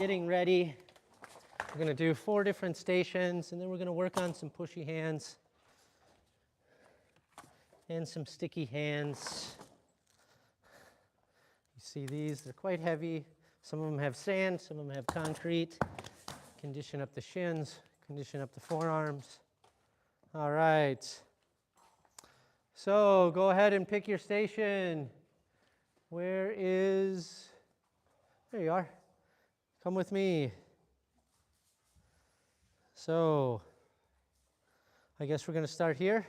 Getting ready. We're going to do 4 different stations, and then we're going to work on some pushy hands and some sticky hands. You see these, they're quite heavy. Some of them have sand, some of them have concrete. Condition up the shins, condition up the forearms. All right. So go ahead and pick your station. Where is, there you are. Come with me. So I guess we're going to start here.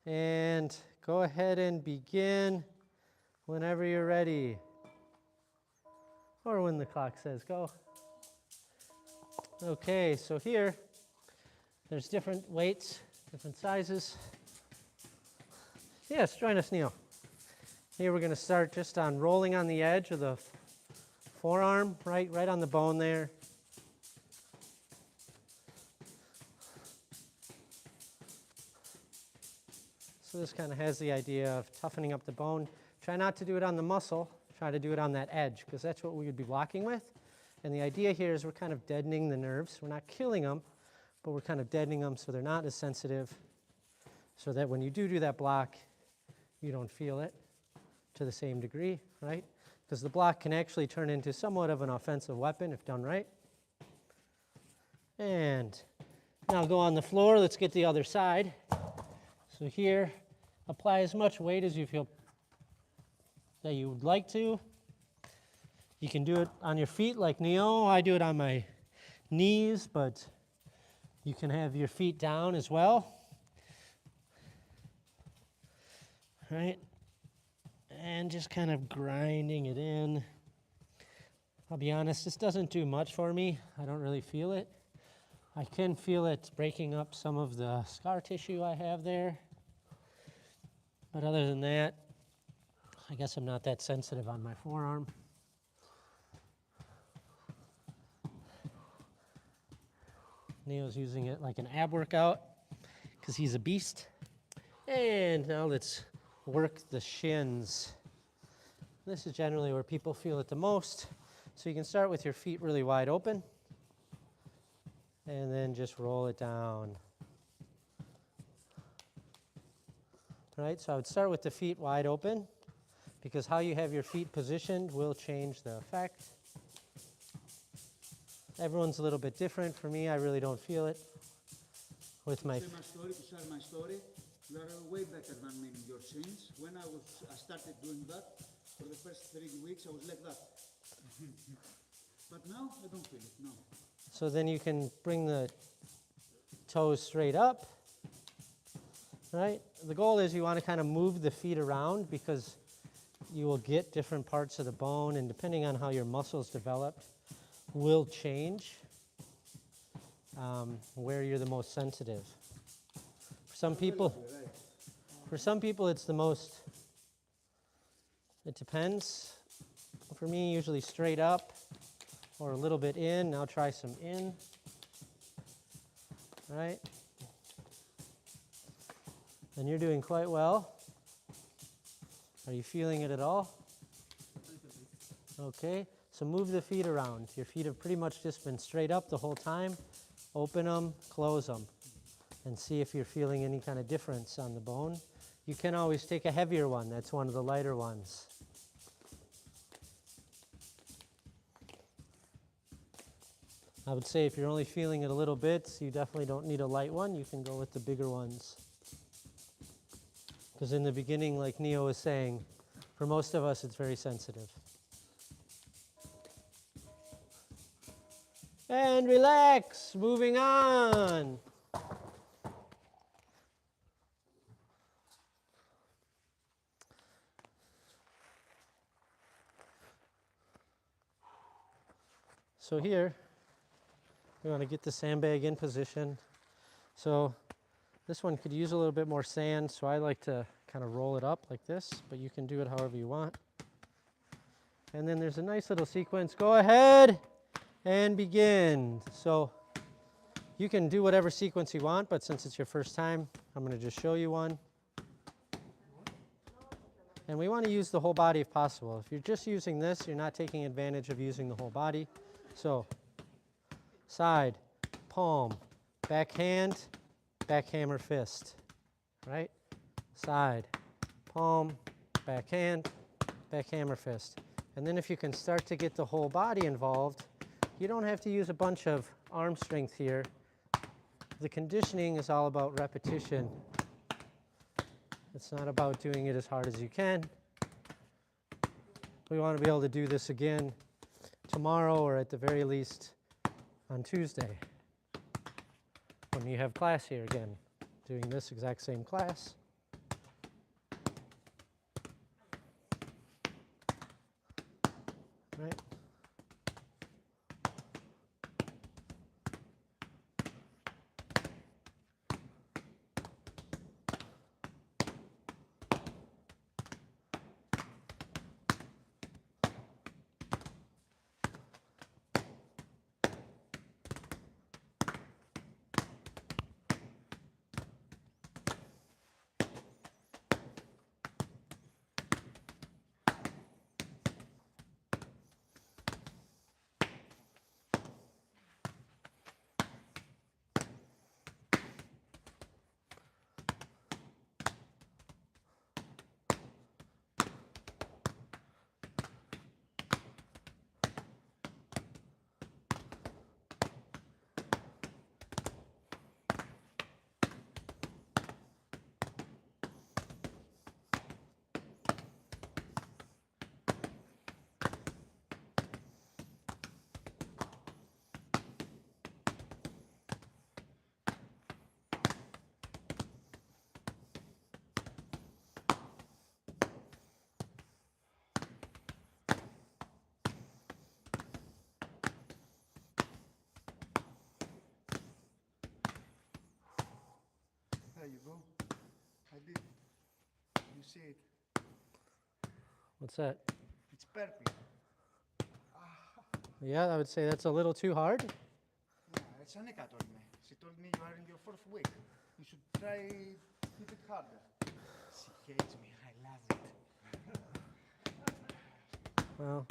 And go ahead and begin whenever you're ready. Or when the clock says go. Okay, so here, there's different weights, different sizes. Yes, join us, Neil. Here we're going to start just on rolling on the edge of the forearm, right on the bone there. So this kind of has the idea of toughening up the bone. Try not to do it on the muscle, try to do it on that edge, because that's what we would be blocking with. And the idea here is we're kind of deadening the nerves. We're not killing them, but we're kind of deadening them so they're not as sensitive, so that when you do that block, you don't feel it to the same degree, right? Because the block can actually turn into somewhat of an offensive weapon if done right. And now go on the floor. Let's get the other side. So here, apply as much weight as you feel that you would like to. You can do it on your feet like Neo. I do it on my knees, but you can have your feet down as well. Right? And just kind of grinding it in. I'll be honest, this doesn't do much for me. I don't really feel it. I can feel it breaking up some of the scar tissue I have there. But other than that, I guess I'm not that sensitive on my forearm. Neo's using it like an ab workout because he's a beast. And now let's work the shins. This is generally where people feel it the most. So you can start with your feet really wide open and then just roll it down. All right, so I would start with the feet wide open because how you have your feet positioned will change the effect. Everyone's a little bit different. For me, I really don't feel it with my feet. To share my story, you are way better than me in your shins. When I started doing that, for the first 3 weeks, I was like that. But now, I don't feel it, no. So then you can bring the toes straight up, right? The goal is you want to kind of move the feet around because you will get different parts of the bone, and depending on how your muscles develop, will change where you're the most sensitive. For some people, it's the most, it depends. For me, usually straight up or a little bit in. Now try some in, right? And you're doing quite well. Are you feeling it at all? Okay. So move the feet around. Your feet have pretty much just been straight up the whole time. Open them, close them, and see if you're feeling any kind of difference on the bone. You can always take a heavier one. That's one of the lighter ones. I would say if you're only feeling it a little bit, you definitely don't need a light one. You can go with the bigger ones. Because in the beginning, like Neo was saying, for most of us, it's very sensitive. And relax, moving on. So here, we want to get the sandbag in position. So this one could use a little bit more sand, so I like to kind of roll it up like this, but you can do it however you want. And then there's a nice little sequence. Go ahead and begin. So you can do whatever sequence you want, but since it's your first time, I'm going to just show you one. And we want to use the whole body if possible. If you're just using this, you're not taking advantage of using the whole body. So side, palm, backhand, backhammer fist, right? Side, palm, backhand, backhammer fist. And then if you can start to get the whole body involved, you don't have to use a bunch of arm strength here. The conditioning is all about repetition. It's not about doing it as hard as you can. We want to be able to do this again tomorrow, or at the very least on Tuesday when you have class here again, doing this exact same class. Right? There you go. I did. You see it. What's that? It's perfect. Yeah, I would say that's a little too hard. Yeah, it's Anika told me. She told me you are in your 4th week. You should try hit it harder. She hates me. I love it. Well,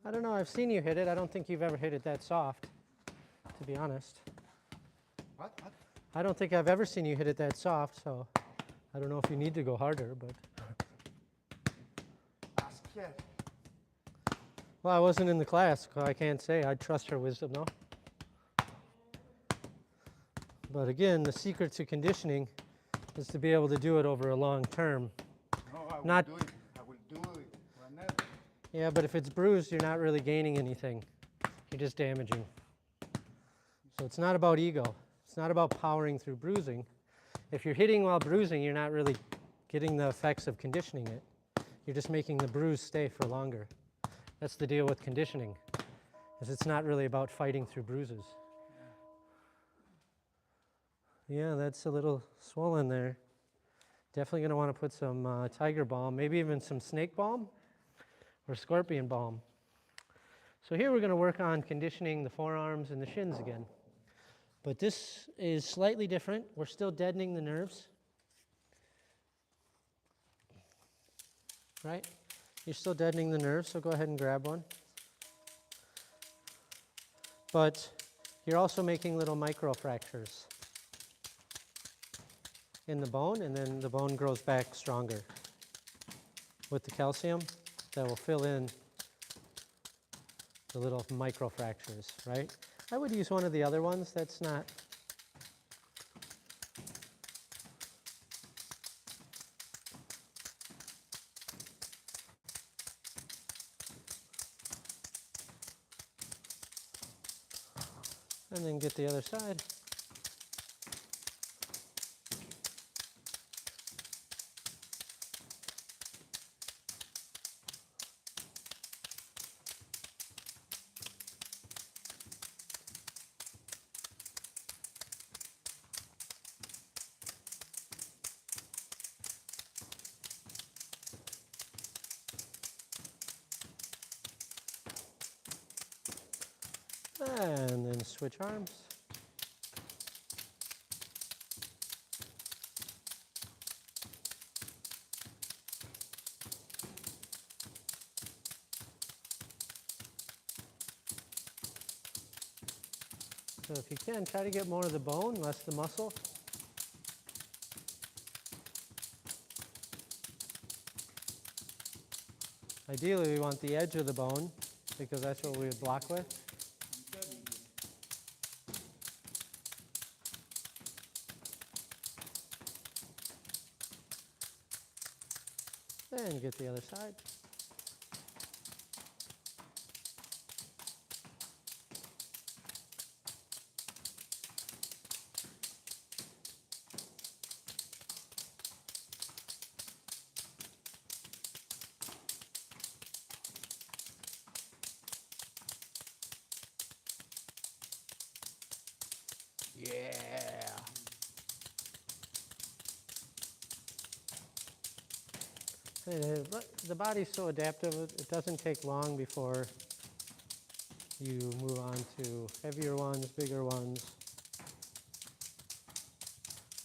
I don't know. I've seen you hit it. I don't think you've ever hit it that soft, to be honest. What? I don't think I've ever seen you hit it that soft, so I don't know if you need to go harder, but. Ask her. Well, I wasn't in the class, so I can't say. I trust her wisdom, though. But again, the secret to conditioning is to be able to do it over a long term. No, I will Not- do it. I will do it whenever. Yeah, but if it's bruised, you're not really gaining anything. You're just damaging. So it's not about ego. It's not about powering through bruising. If you're hitting while bruising, you're not really getting the effects of conditioning it. You're just making the bruise stay for longer. That's the deal with conditioning, is it's not really about fighting through bruises. Yeah, that's a little swollen there. Definitely going to want to put some tiger balm, maybe even some snake balm or scorpion balm. So here we're going to work on conditioning the forearms and the shins again. But this is slightly different. We're still deadening the nerves. Right? You're still deadening the nerves, so go ahead and grab one. But you're also making little micro fractures in the bone, and then the bone grows back stronger with the calcium that will fill in the little micro fractures, right? I would use one of the other ones. That's not. And then get the other side. And then switch arms. So if you can, try to get more of the bone, less the muscle. Ideally, we want the edge of the bone because that's what we would block with. And get the other side. Yeah. The body's so adaptive, it doesn't take long before you move on to heavier ones, bigger ones,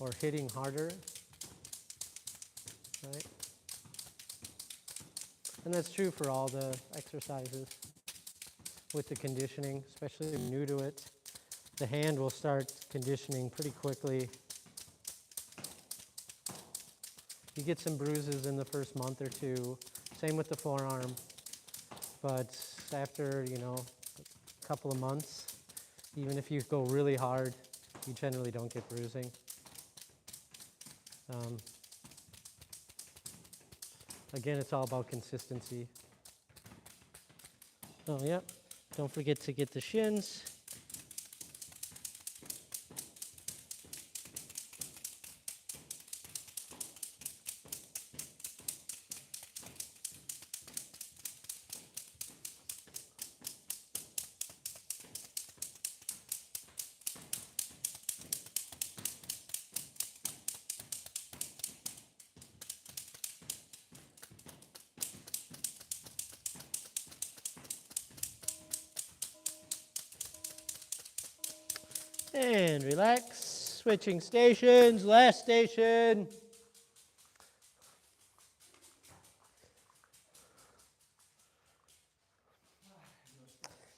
or hitting harder, right? And that's true for all the exercises with the conditioning, especially if you're new to it. The hand will start conditioning pretty quickly. You get some bruises in the first month or two. Same with the forearm. But after, a couple of months, even if you go really hard, you generally don't get bruising. Again, it's all about consistency. Oh, yep. Don't forget to get the shins. And relax. Switching stations. Last station.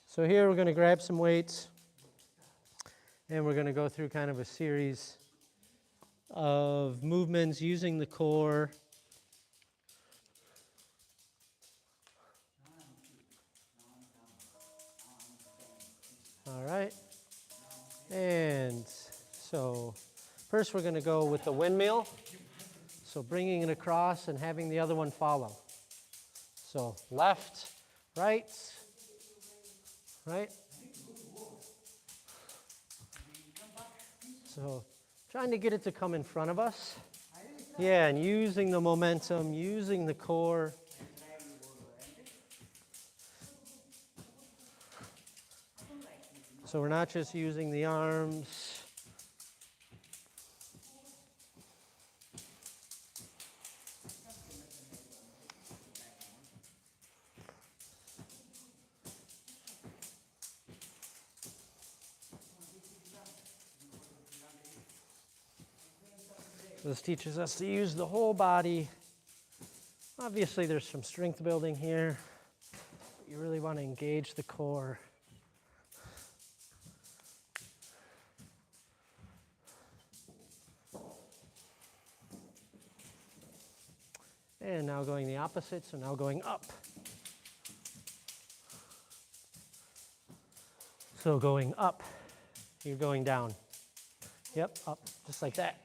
So here we're going to grab some weights. And we're going to go through kind of a series of movements using the core. All right. And so first we're going to go with the windmill. So bringing it across and having the other one follow. So left, right, right. So trying to get it to come in front of us. Yeah, and using the momentum, using the core. So we're not just using the arms. This teaches us to use the whole body. Obviously, there's some strength building here. But you really want to engage the core. And now going the opposite, so now going up. So going up, you're going down. Yep, up, just like that.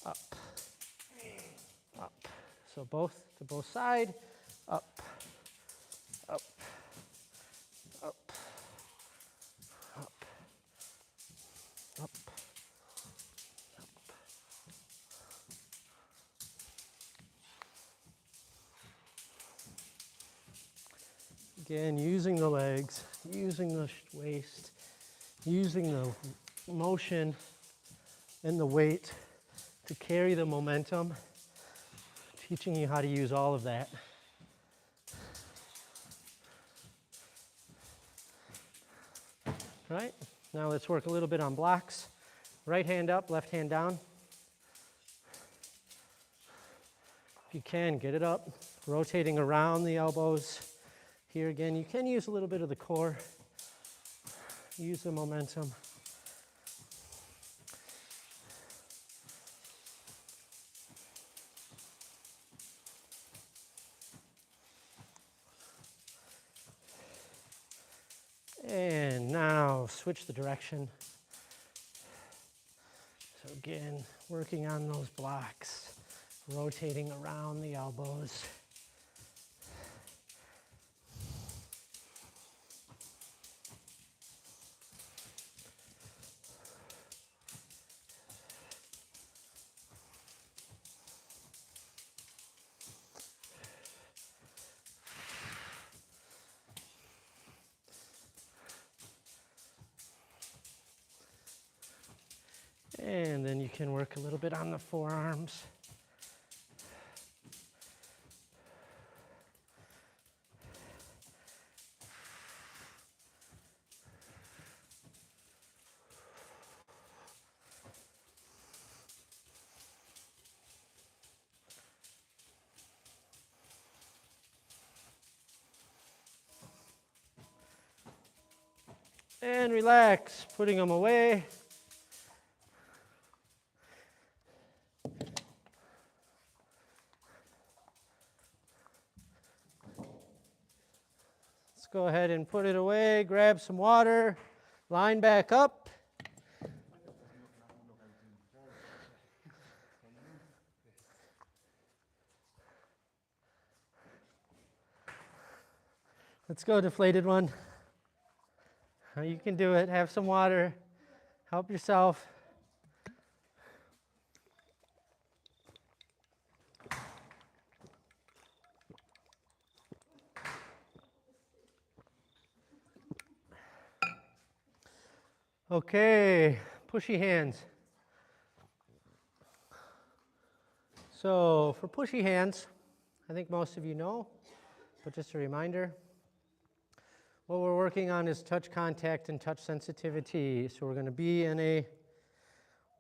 Up, up. So both to both side, up, up, up, up, up, up. Again, using the legs, using the waist, using the motion and the weight to carry the momentum, teaching you how to use all of that. Right, now let's work a little bit on blocks. Right hand up, left hand down. If you can, get it up, rotating around the elbows. Here again, you can use a little bit of the core. use the momentum. And now switch the direction. So again, working on those blocks, rotating around the elbows. And then you can work a little bit on the forearms. And relax, putting them away. Let's go ahead and put it away, grab some water, line back up. Let's go, deflated one. You can do it. Have some water. Help yourself. Okay, pushy hands. So for pushy hands, I think most of you know, but just a reminder, what we're working on is touch contact and touch sensitivity. So we're going to be in a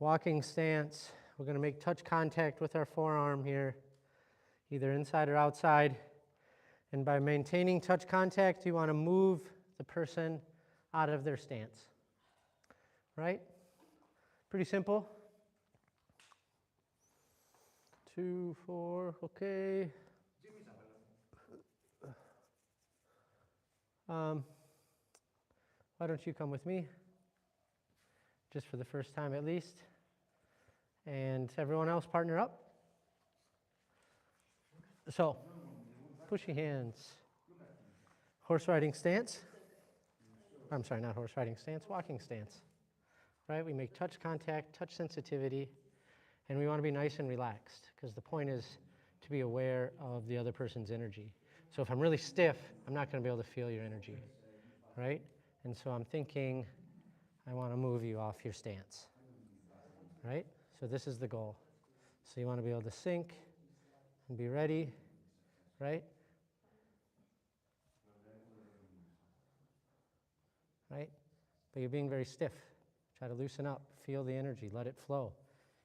walking stance. We're going to make touch contact with our forearm here, either inside or outside. And by maintaining touch contact, you want to move the person out of their stance. Right? Pretty simple. 2, 4, okay. Why don't you come with me? Just for the first time at least. And everyone else partner up. So, pushy hands. Horse riding stance. I'm sorry, not horse riding stance, walking stance. Right? We make touch contact, touch sensitivity, and we want to be nice and relaxed because the point is to be aware of the other person's energy. So if I'm really stiff, I'm not going to be able to feel your energy, right? And so I'm thinking, I want to move you off your stance, right? So this is the goal. So you want to be able to sink and be ready, right? Right? But you're being very stiff. Try to loosen up, feel the energy, let it flow.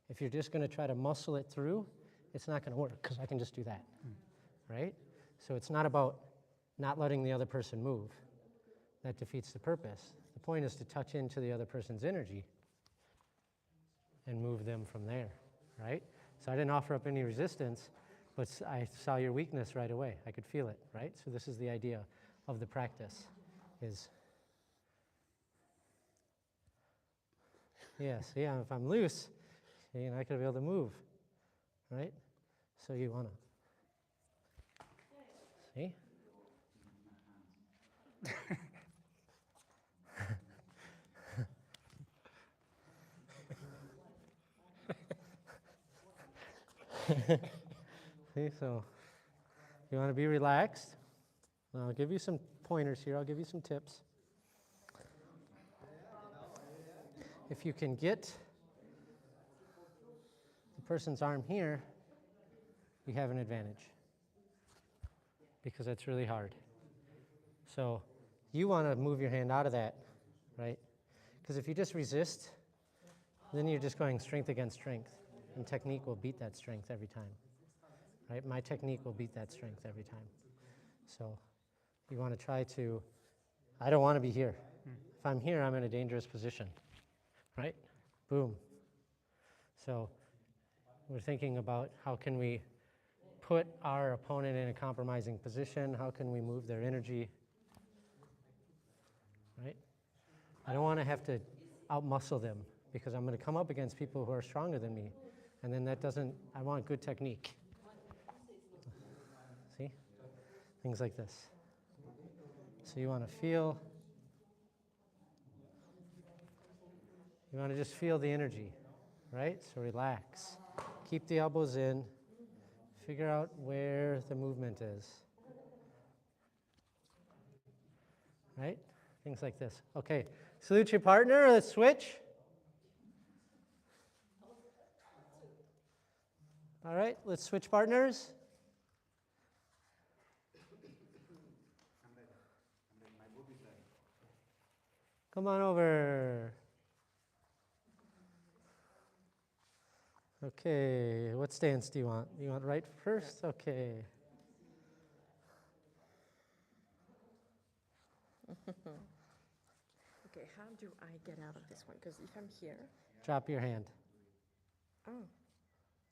If you're just going to try to muscle it through, it's not going to work because I can just do that, right? So it's not about not letting the other person move. That defeats the purpose. The point is to touch into the other person's energy and move them from there, right? So I didn't offer up any resistance, but I saw your weakness right away. I could feel it, right? So this is the idea of the practice is, yes, yeah, if I'm loose, you're not going to be able to move, right? So you want to, see? See, so you want to be relaxed. I'll give you some pointers here. I'll give you some tips. If you can get the person's arm here, you have an advantage because that's really hard. So you want to move your hand out of that, right? Because if you just resist, then you're just going strength against strength, and technique will beat that strength every time, right? My technique will beat that strength every time. So you want to try to, I don't want to be here. If I'm here, I'm in a dangerous position, right? Boom. So we're thinking about how can we put our opponent in a compromising position? How can we move their energy, right? I don't want to have to outmuscle them because I'm going to come up against people who are stronger than me. And then that doesn't, I want good technique. See? Things like this. So you want to feel, you want to just feel the energy, right? So relax. Keep the elbows in. Figure out where the movement is. Right? Things like this. Okay. Salute your partner. Let's switch. All right. Let's switch partners. Come on over. Okay. What stance do you want? You want right first? Okay. Okay, how do I get out of this one? Because if I'm here, Drop your hand. oh,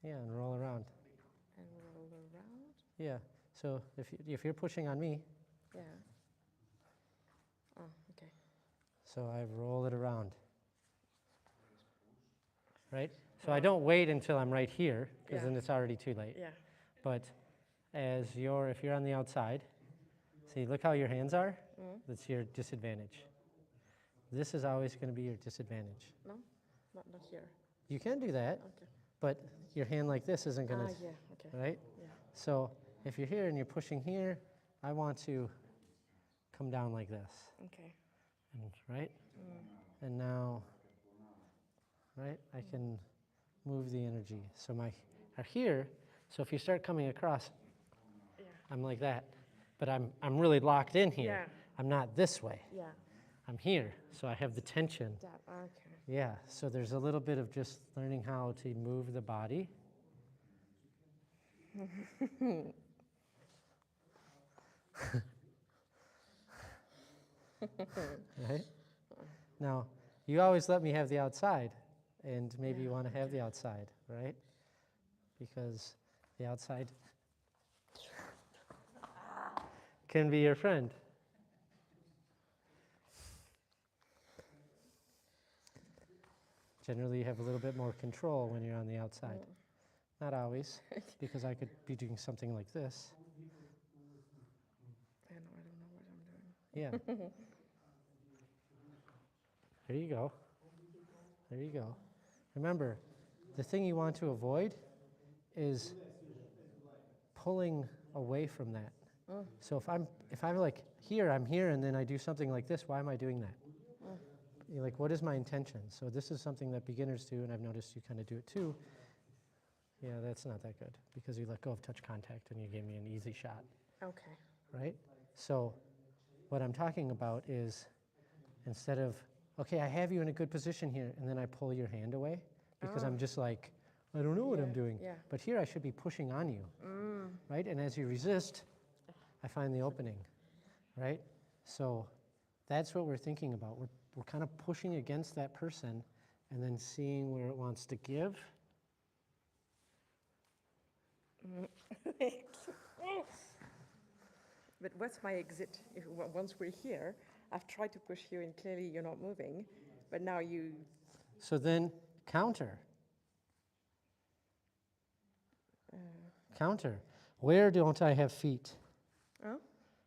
Yeah, and roll around. and roll around, Yeah. So if you're pushing on me, yeah. Oh, okay. so I roll it around. Right? So I don't wait until I'm right here, because Yeah. then it's already too late. Yeah. But if you're on the outside, see, look how your hands are? Mm. That's your disadvantage. This is always going to be your disadvantage. No, not here. You can do that, Okay. but your hand like this isn't going to, Yeah. Okay. right? Yeah. So if you're here and you're pushing here, I want to come down like this, Okay. and, right? Mm. And now, right, I can move the energy. So my are here, so if you start coming across, Yeah. I'm like that. But I'm really locked in here. Yeah. I'm not this way. Yeah. I'm here, so I have the tension. That. Okay. Yeah, so there's a little bit of just learning how to move the body. Right? Now, you always let me have the outside, and maybe you want to have the outside, right? Because the outside can be your friend. Generally, you have a little bit more control when you're on the outside. Not always, because I could be doing something like this. I don't know what I'm doing. Yeah. There you go. There you go. Remember, the thing you want to avoid is pulling away from that. Mm. So if I'm like here, I'm here, and then I do something like this, why am I doing that? Mm. You're like, what is my intention? So this is something that beginners do, and I've noticed you kind of do it too. Yeah, that's not that good, because you let go of touch contact and you gave me an easy shot, Okay. right? So what I'm talking about is, instead of, okay, I have you in a good position here, and then I pull your hand away, because I'm just like, I don't know what I'm doing. Yeah. But here I should be pushing on you, Mm. right? And as you resist, I find the opening, right? So that's what we're thinking about. We're kind of pushing against that person and then seeing where it wants to give. But what's my exit? Once we're here, I've tried to push you, and clearly you're not moving. But now you. So then counter. Counter. Where don't I have feet? Oh.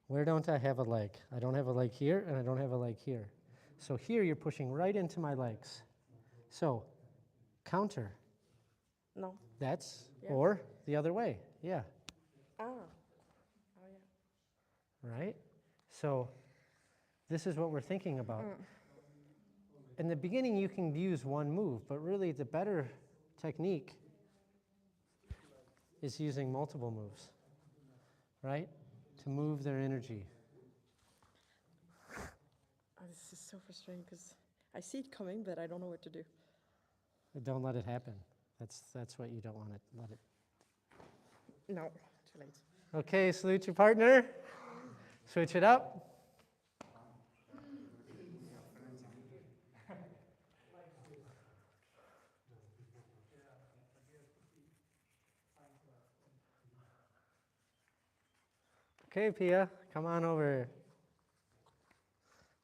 Where don't I have a leg? I don't have a leg here, and I don't have a leg here. So here you're pushing right into my legs. So counter. No. That's, Yeah. or the other way. Yeah. Ah. Oh yeah. Right? So this is what we're thinking about. In the beginning, you can use one move, but really the better technique is using multiple moves, right? To move their energy. Oh, this is so frustrating because I see it coming, but I don't know what to do. Don't let it happen. That's what you don't want to let it. No, too late. Okay, salute your partner. Switch it up. Okay, Pia, come on over.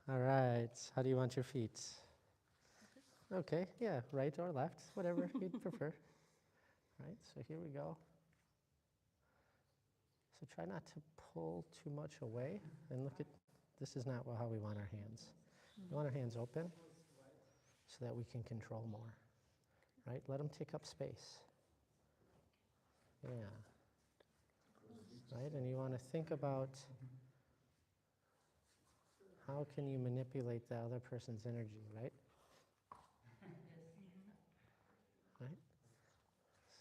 All right, how do you want your feet? Okay, yeah, right or left, whatever you'd prefer. Right, so here we go. So try not to pull too much away, and look at, this is not how we want our hands. We want our hands open so that we can control more, right? Let them take up space. Yeah. Right, and you want to think about how can you manipulate the other person's energy, right? Right?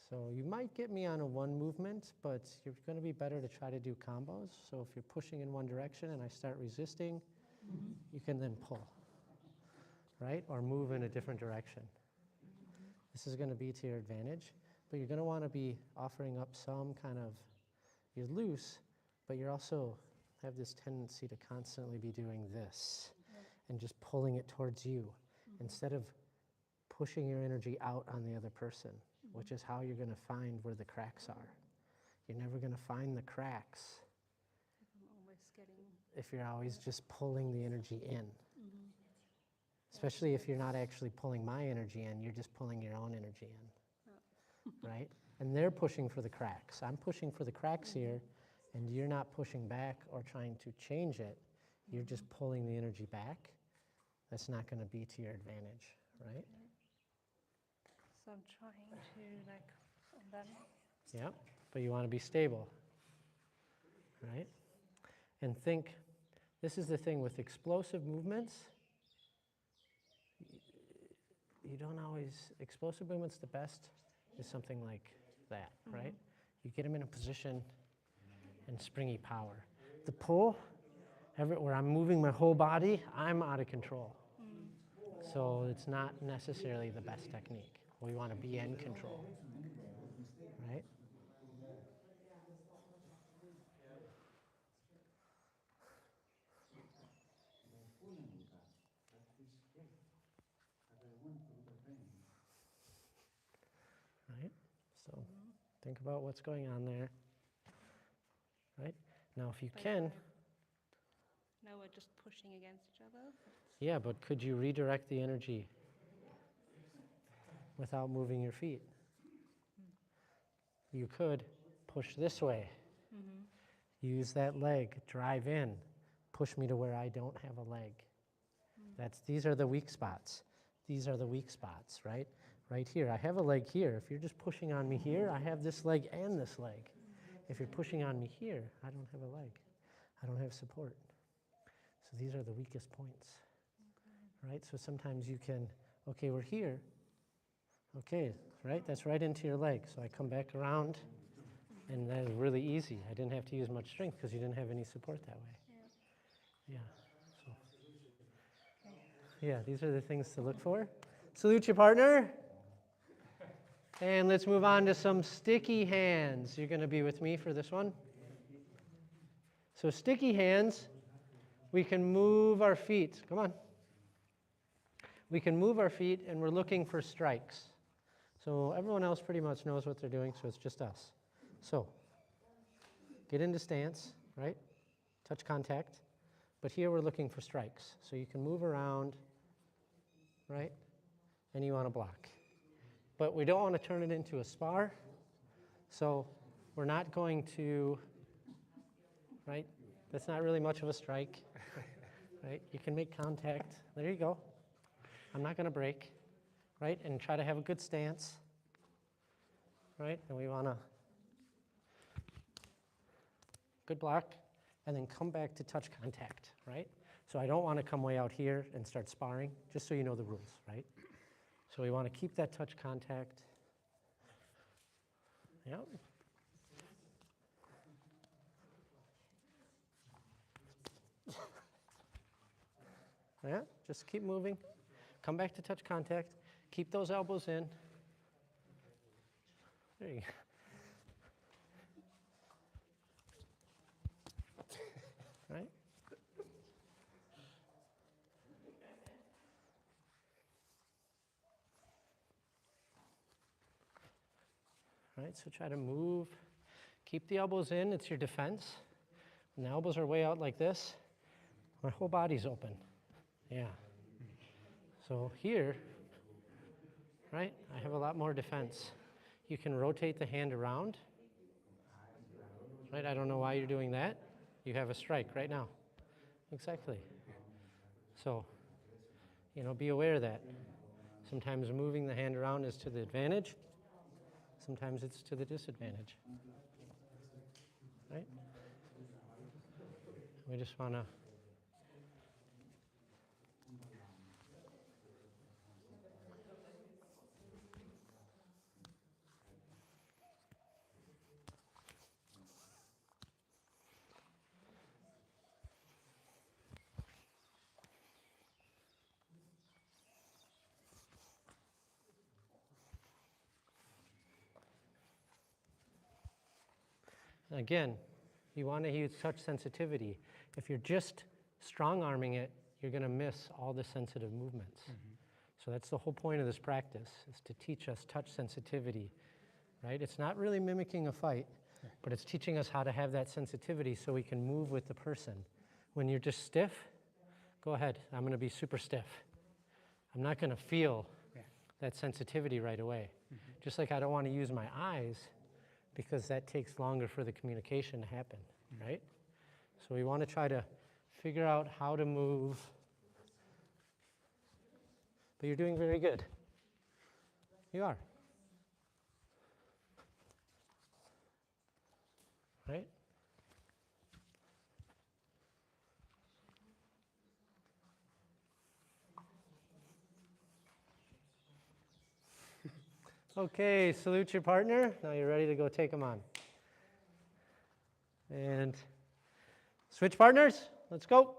So you might get me on a one movement, but you're going to be better to try to do combos. So if you're pushing in one direction and I start resisting, you can then pull, right? Or move in a different direction. This is going to be to your advantage, but you're going to want to be offering up some kind of, you're loose, but you're also have this tendency to constantly be doing this and just pulling it towards you instead of pushing your energy out on the other person, which is how you're going to find where the cracks are. You're never going to find the cracks if you're always just pulling the energy in. Especially if you're not actually pulling my energy in, you're just pulling your own energy in, right? And they're pushing for the cracks. I'm pushing for the cracks here, and you're not pushing back or trying to change it. You're just pulling the energy back. That's not going to be to your advantage, right? So I'm trying to like that. Yeah, but you want to be stable, right? And think, this is the thing with explosive movements. You don't always, explosive movements, the best is something like that, right? You get them in a position and springy power. The pull, where I'm moving my whole body, I'm out of control. So it's not necessarily the best technique. We want to be in control, right? Right? So think about what's going on there, right? Now if you can, Now we're just pushing against each other. yeah, but could you redirect the energy without moving your feet? You could push this way. Use that leg, drive in, push me to where I don't have a leg. These are the weak spots. These are the weak spots, right? Right here, I have a leg here. If you're just pushing on me here, I have this leg and this leg. If you're pushing on me here, I don't have a leg. I don't have support. So these are the weakest points, right? So sometimes you can, okay, we're here. Okay, right? That's right into your leg. So I come back around, and that is really easy. I didn't have to use much strength because you didn't have any support that way. Yeah. So, yeah, these are the things to look for. Salute your partner. And let's move on to some sticky hands. You're going to be with me for this one. So sticky hands, we can move our feet. Come on. We can move our feet, and we're looking for strikes. So everyone else pretty much knows what they're doing, so it's just us. So get into stance, right? Touch contact. But here we're looking for strikes. So you can move around, right? And you want to block. But we don't want to turn it into a spar. So we're not going to, right? That's not really much of a strike, right? You can make contact. There you go. I'm not going to break, right? And try to have a good stance, right? And we want to good block, and then come back to touch contact, right? So I don't want to come way out here and start sparring, just so you know the rules, right? So we want to keep that touch contact. Yep. Yeah, just keep moving. Come back to touch contact. Keep those elbows in. There you go. Right? Right, so try to move. Keep the elbows in, it's your defense. And the elbows are way out like this. My whole body's open. Yeah. So here, right, I have a lot more defense. You can rotate the hand around. Right, I don't know why you're doing that. You have a strike right now. Exactly. So, be aware of that. Sometimes moving the hand around is to the advantage. Sometimes it's to the disadvantage. Right? We just want to again, you want to use touch sensitivity. If you're just strong-arming it, you're going to miss all the sensitive movements. So that's the whole point of this practice, is to teach us touch sensitivity, right? It's not really mimicking a fight, but it's teaching us how to have that sensitivity so we can move with the person. When you're just stiff, go ahead. I'm going to be super stiff. I'm not going to feel that sensitivity right away. Just like I don't want to use my eyes, because that takes longer for the communication to happen, right? So we want to try to figure out how to move. But you're doing very good. You are. Right? Okay, salute your partner. Now you're ready to go take them on. And switch partners. Let's go.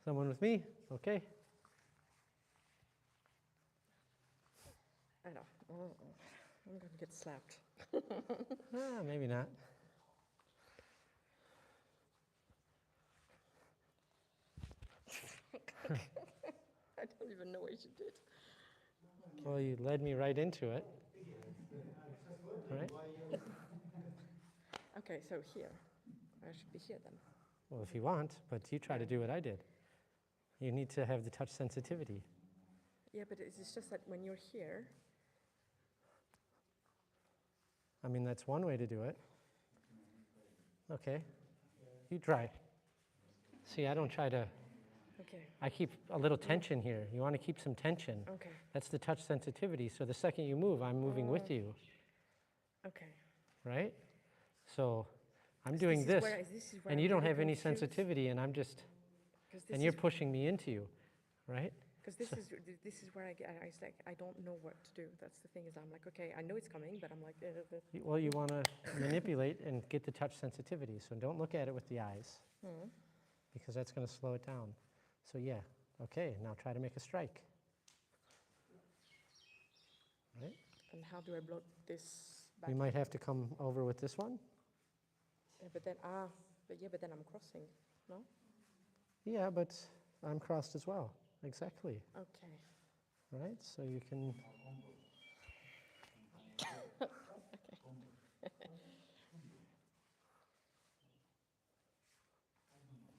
Someone with me? Okay. I know. Oh, I'm going to get slapped. Maybe not. I don't even know what you did. Well, you led me right into it. Right? Okay, so here. I should be here then. Well, if you want, but you try to do what I did. You need to have the touch sensitivity. Yeah, but it's just that when you're here, I mean, that's one way to do it. Okay. You try. See, I don't try to. okay, I keep a little tension here. You want to keep some tension. okay, That's the touch sensitivity. So the second you move, I'm moving with you, okay. right? So I'm 'Cause doing this, this is where and I'm you don't really have any confused. sensitivity, and I'm just, 'Cause this and you're is- pushing me into you, right? Because this is where it's like I don't know what to do. That's the thing is I'm like, okay, I know it's coming, but I'm like, Well, you want to manipulate and get the touch sensitivity. So don't look at it with the eyes, because that's going to slow it down. So yeah, okay, now try to make a strike. Right? And how do I block this back? You might have to come over with this one. Yeah, but then I'm crossing, no? Yeah, but I'm crossed as well. Exactly. Okay. Right? So you can.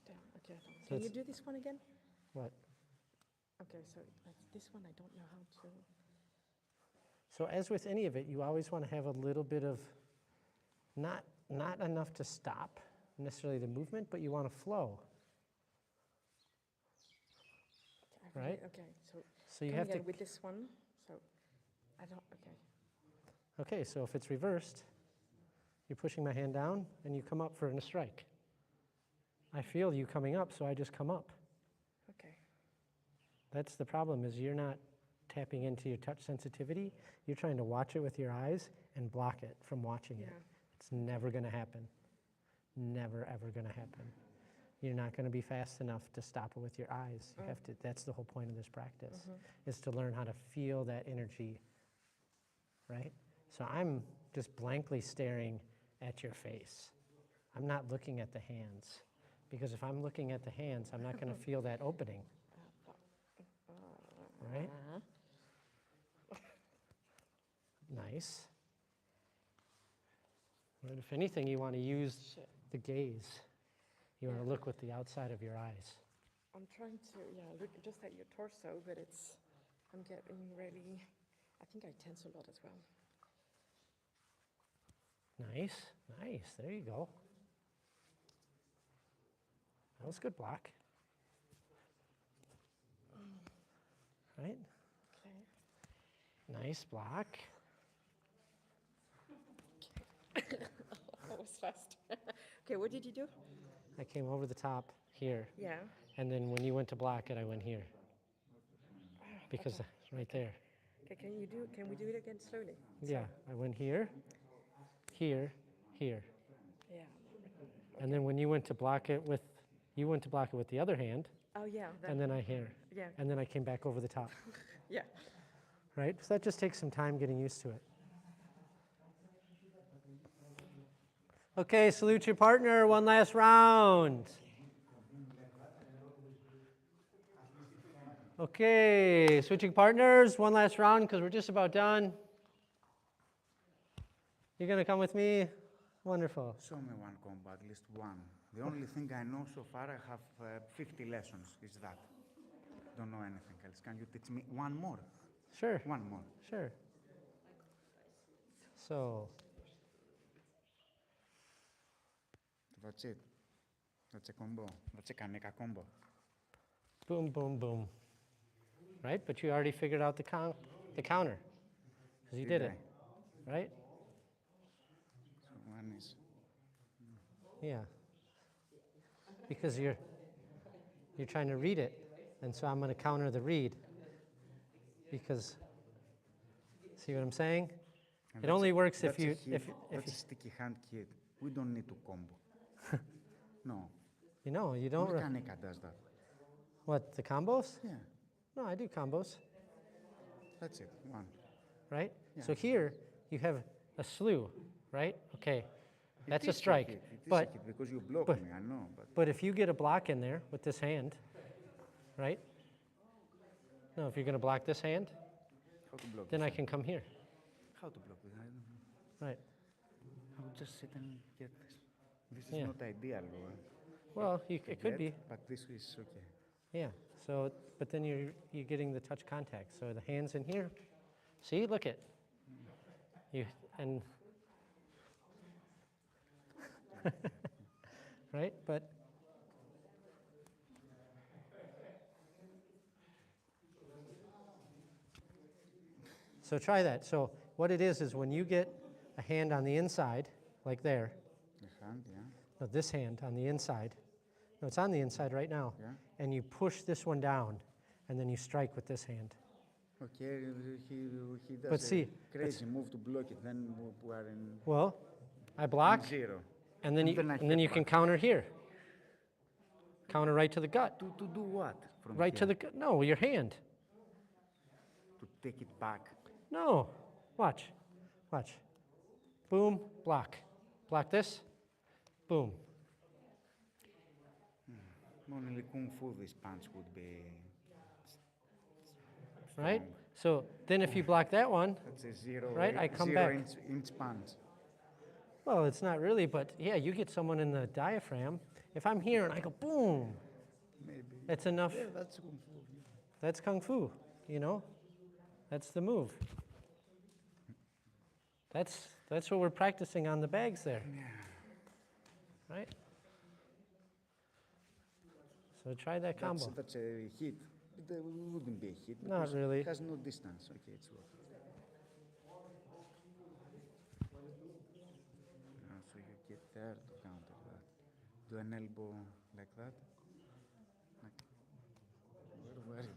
Damn, okay, I don't. So Can you it's- do this one again? What? Okay, so like this one I don't know how to. So as with any of it, you always want to have a little bit of, not enough to stop necessarily the movement, but you want to flow. Right? Okay, so So you come have again to. with this one. So I don't. Okay. Okay, so if it's reversed, you're pushing my hand down and you come up for a strike. I feel you coming up, so I just come up. Okay. That's the problem, is you're not tapping into your touch sensitivity. You're trying to watch it with your eyes and block it from watching it. Yeah. It's never going to happen. Never, ever going to happen. You're not going to be fast enough to stop it with your eyes. You have to. That's the whole point of this practice, is to learn how to feel that energy, right? So I'm just blankly staring at your face. I'm not looking at the hands, because if I'm looking at the hands, I'm not going to feel that opening, right? Nice. But if anything, you want to use the gaze. You want to look with the outside of your eyes. I'm trying to, look just at your torso, but I'm getting really, I think I tense a lot as well. Nice, nice. There you go. That was a good block. Right? Okay. Nice block. That was fast. Okay, what did you do? I came over the top here, Yeah. and then when you went to block it, I went here. Because it's right there. Okay, can we do it again slowly? Yeah, I went here, here, here. Yeah. And then when you went to block it with the other hand, Oh, yeah. and then I here. Yeah. And then I came back over the top. Yeah. Right? So that just takes some time getting used to it. Okay, salute your partner. One last round. Okay, switching partners. One last round because we're just about done. You're going to come with me? Wonderful. Show me one combo, at least one. The only thing I know so far, I have 50 lessons, is that. Don't know anything else. Can you teach me one more? Sure. One more. Sure. So, That's it. That's a combo. That's a Kaneka combo. boom, boom, boom. Right? But you already figured out the counter. Because you did it. Right? So one is... Yeah. Because you're trying to read it. And so I'm going to counter the read. Because, see what I'm saying? And It only works if that's a you... hit. If That's you a sticky hand kid. We don't need to combo. No. you know, you don't... Only Kaneka does that. What, the combos? Yeah. No, I do combos. That's it. One. Right? Yeah. So here, you have a slew, right? Okay. That's It a is strike. hit. It is a But hit because you block but- me, I know. But But if you get a block in there with this hand, right? No, if you're going to block this hand, how to block then this I hand? can come here, How to block this? I don't know. right? I would just sit and get this. This is Yeah. not ideal. Well, it could be, But this is okay. yeah. So, but then you're getting the touch contact. So the hand's in here. See, look it. And right, but so try that. So what it is when you get a hand on the inside, like there. The hand, yeah. No, this hand on the inside. No, it's on the inside right now. Yeah. And you push this one down, and then you strike with this hand. Okay, he does But see, a crazy move to block it. Then we are in Well, I block, zero. and then I you hit can back. counter here. Counter right to the gut. To do what? From Right to here? the gut. No, your hand. To take it back. No. Watch. Watch. Boom, block. Block this. Boom. Only Kung Fu this punch would be Right? strong. So then if you block that one, That's a zero, Right, I come zero back. inch punch. well, it's not really, but yeah, you get someone in the diaphragm. If I'm here and I go boom, Maybe. that's enough. Yeah, that's Kung Fu. That's Kung Fu, you know? That's the move. That's what we're practicing on the bags there. Right? So try that combo. That's a hit. It wouldn't be a hit. Not because really. It has no distance. Okay, it's what. So you get there to counter that. Do an elbow like that. Like, where are you?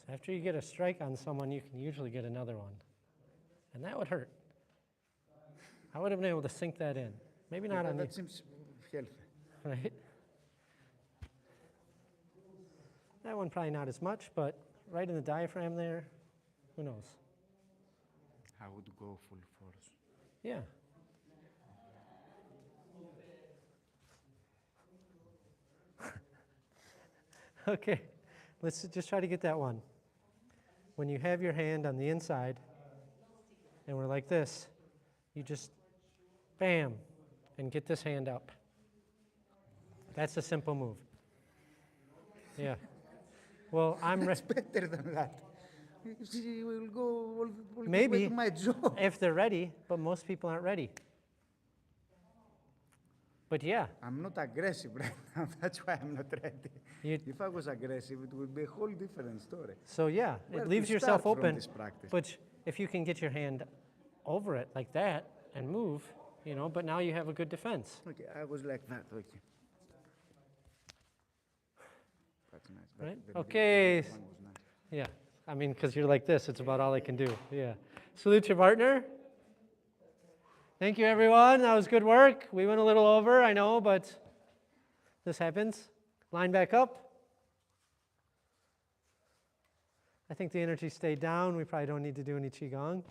So after you get a strike on someone, you can usually get another one. And that would hurt. I would have been able to sink that in. Maybe not on you, That seems healthy. right? That one probably not as much, but right in the diaphragm there, who knows? I would go full force. Yeah. Okay, let's just try to get that one. When you have your hand on the inside, and we're like this, you just, bam, and get this hand up. That's a simple move. Yeah. Well, I'm It's better than that. She will go all the way maybe to my jaw. if they're ready, but most people aren't ready. But yeah, I'm not aggressive right now. That's why I'm not ready. you, If I was aggressive, it would be a whole different story. so yeah, Where it to leaves yourself start from open. this practice? But if you can get your hand over it like that and move, you know, but now you have a good defense. Okay, I was like that. Okay. That's nice. That- Right? the Okay. one was nice. Yeah, I mean, because you're like this, it's about all I can do. Yeah. Salute your partner. Thank you, everyone. That was good work. We went a little over, I know, but this happens. Line back up. I think the energy stayed down. We probably don't need to do any Qigong.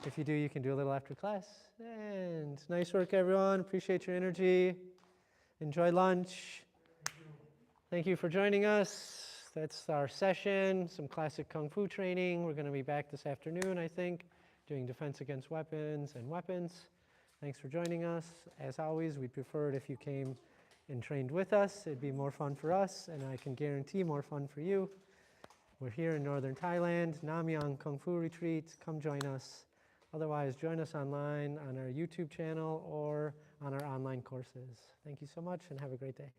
If you do, you can do a little after class. And nice work, everyone. Appreciate your energy. Enjoy lunch. Thank you for joining us. That's our session, some classic Kung Fu training. We're going to be back this afternoon, I think, doing defense against weapons and weapons. Thanks for joining us. As always, we'd prefer it if you came and trained with us. It'd be more fun for us, and I can guarantee more fun for you. We're here in northern Thailand, Namyang Kung Fu Retreat. Come join us. Otherwise, join us online on our YouTube channel or on our online courses. Thank you so much, and have a great day.